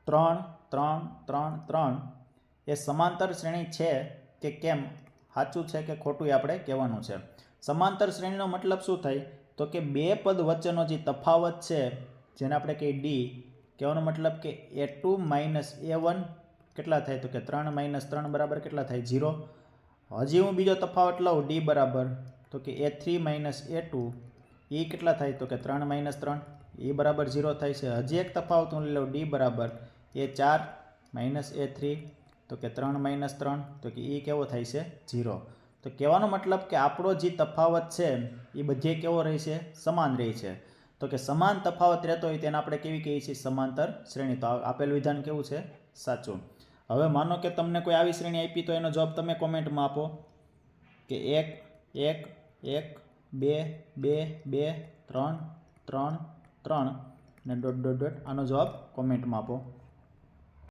3 3 3 3 એ સમાંતર શ્રેણી છે કે કેમ, સાચું છે કે ખોટું એ આપણે કહેવાનું છે. સમાંતર શ્રેણીનો મતલબ શું થાય? તો કે બે પદ વચ્ચેનો જે તફાવત છે જેને આપણે કહીએ ડી, કહેવાનો મતલબ કે A2 માઇનસ A1 કેટલા થાય? તો કે 3 માઇનસ 3 બરાબર કેટલા થાય? 0. હજી હું બીજો તફાવત લઉં ડી બરાબર, તો કે A3 માઇનસ A2 એ કેટલા થાય? તો કે 3 માઇનસ 3 એ બરાબર 0 થાય છે. હજી એક તફાવત હું લઉં ડી બરાબર A4 માઇનસ A3, તો કે 3 માઇનસ 3, તો કે એ કેવો થાય છે? 0. તો કહેવાનો મતલબ કે આપણો જે તફાવત છે એ બધે કેવો રહે છે? સમાન રહે છે. તો કે સમાન તફાવત રહેતો હોય તેને આપણે કેવી કહીએ છીએ? સમાંતર શ્રેણી. તો આપેલું વિધાન કેવું છે? સાચું. હવે માનો કે તમને કોઈ આવી શ્રેણી આપી તો એનો જવાબ તમે કોમેન્ટમાં આપો કે 1 1 1 2 2 2 3 3 3 અને ડોટ ડોટ ડોટ. આનો જવાબ કોમેન્ટમાં આપો.